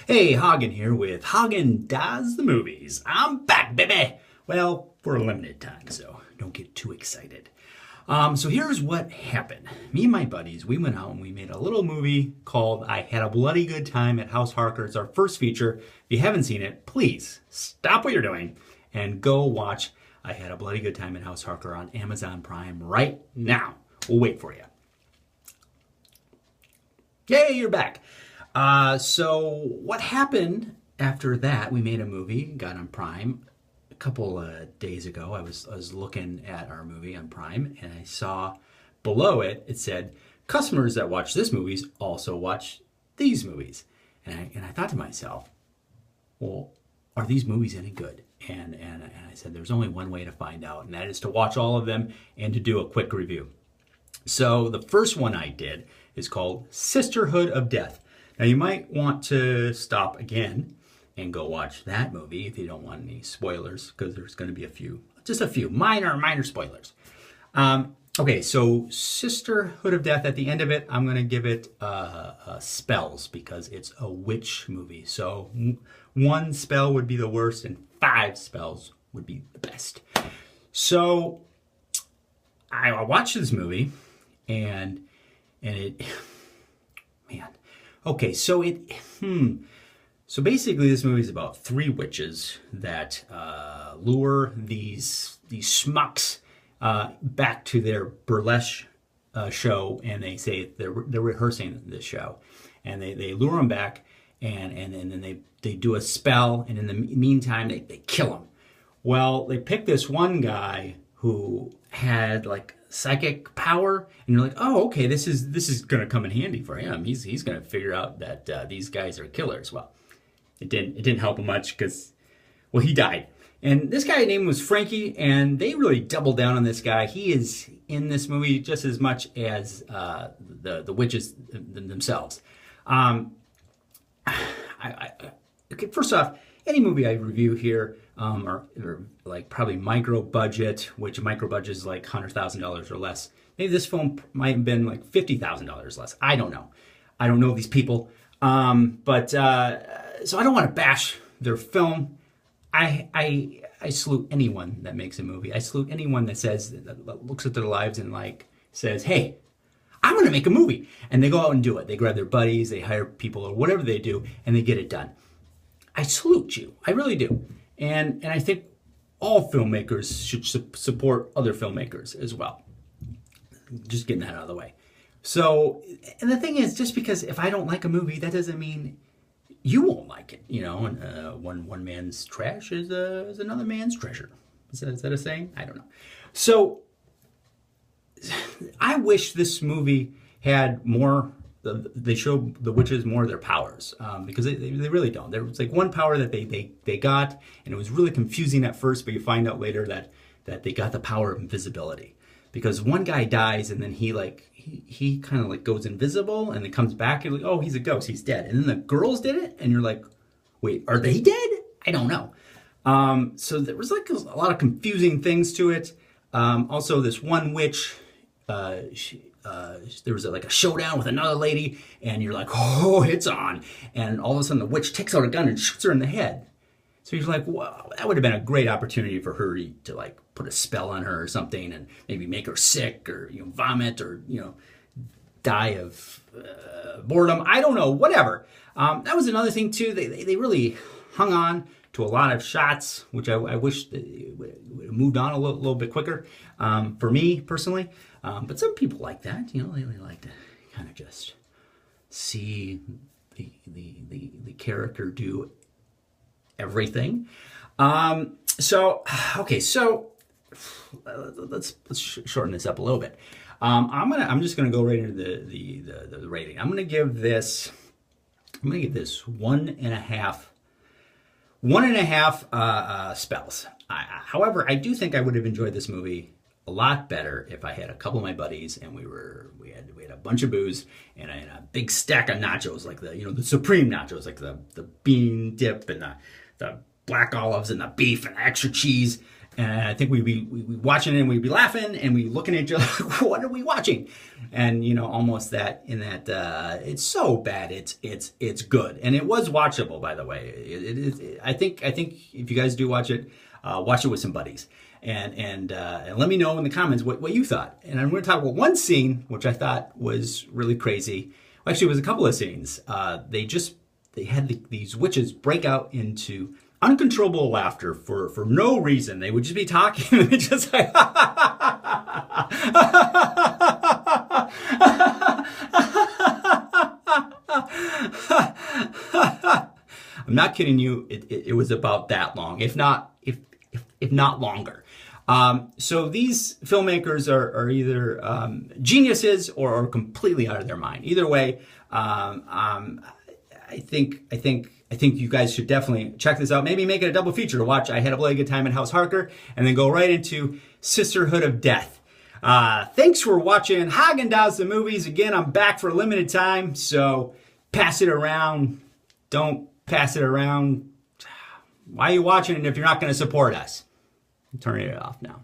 Hey, Haugen here with Haugen Does the Movies. I'm back, baby! Well, for a limited time, so don't get too excited. So here's what happened. Me and my buddies, we went out and we made a little movie called I Had a Bloody Good Time at House Harker. It's our first feature. If you haven't seen it, please stop what you're doing and go watch I Had a Bloody Good Time at House Harker on Amazon Prime right now. We'll wait for you. Yay, you're back. So what happened after that? We made a movie, got on Prime a couple days ago. I was looking at our movie on Prime, and I saw below it. It said customers that watch this movies also watch these movies, and I thought to myself, well, are these movies any good? And I said, there's only one way to find out, and that is to watch all of them and to do a quick review. So the first one I did is called Sisterhood of Death. Now you might want to stop again and go watch that movie if you don't want any spoilers, because there's going to be just a few minor spoilers. Okay, so Sisterhood of Death, at the end of it, I'm going to give it spells, because it's a witch movie. So one spell would be the worst and 5 spells would be the best. So I watched this movie and it, man. Okay, so so basically this movie is about 3 witches that lure these schmucks back to their burlesque show, and they say they're rehearsing this show, and they lure them back, and then they do a spell, and in the meantime they kill him. Well, they pick this one guy who had like psychic power, and you're like, oh, okay, this is going to come in handy for him. He's going to figure out that these guys are killers. Well, it didn't help him much, because, well, he died. And this guy's name was Frankie, and they really doubled down on this guy. He is in this movie just as much as the witches themselves. Okay, first off, any movie I review here are like probably micro budget, which micro budget is like $100,000 or less. Maybe this film might have been like $50,000 less. I don't know. I don't know these people. So I don't want to bash their film. I salute anyone that makes a movie. I salute anyone that looks at their lives and like says, hey, I'm going to make a movie. And they go out and do it. They grab their buddies, they hire people or whatever they do, and they get it done. I salute you. I really do. And I think all filmmakers should support other filmmakers as well. Just getting that out of the way. So, and the thing is, just because if I don't like a movie, that doesn't mean you won't like it. You know, and one man's trash is another man's treasure. Is that a saying? I don't know. So, I wish this movie had more. They show the witches more of their powers, because they really don't. There was like one power that they got, and it was really confusing at first, but you find out later that they got the power of invisibility, because one guy dies and then he kind of like goes invisible and then comes back and like, oh, he's a ghost, he's dead. And then the girls did it, and you're like, wait, are they dead? I don't know. So there was like a lot of confusing things to it. Also, this one witch, there was like a showdown with another lady, and you're like, oh, it's on. And all of a sudden the witch takes out a gun and shoots her in the head. So you're like, wow, that would have been a great opportunity for her to like put a spell on her or something, and maybe make her sick, or vomit, or die of boredom. I don't know, whatever. That was another thing too. They really hung on to a lot of shots, which I wish they would have moved on a little bit quicker. For me personally. But some people like that, they really like to kind of just see the character do everything. So let's shorten this up a little bit. I'm just gonna go right into the rating. I'm gonna give this 1.5 spells. However, I do think I would have enjoyed this movie a lot better if I had a couple of my buddies and we had a bunch of booze and a big stack of nachos, like the supreme nachos, like the bean dip and the black olives and the beef and the extra cheese, And I think we'd be watching it and we'd be laughing and we looking at each other like, what are we watching? And almost that in that it's so bad it's good, and it was watchable, by the way. I think if you guys do watch it with some buddies, and let me know in the comments what you thought. And I'm going to talk about one scene which I thought was really crazy. Well, actually, it was a couple of scenes. They had these witches break out into uncontrollable laughter for no reason. They would just be talking and just like I'm not kidding you. It was about that long, if not longer. So these filmmakers are either geniuses or completely out of their mind. Either way, I think you guys should definitely check this out. Maybe make it a double feature to watch I Had a Bloody Good Time in House Harker, and then go right into Sisterhood of Death. Thanks for watching Haugen Does the Movies. Again, I'm back for a limited time, so pass it around. Don't pass it around. Why are you watching it if you're not going to support us? I'm turning it off now.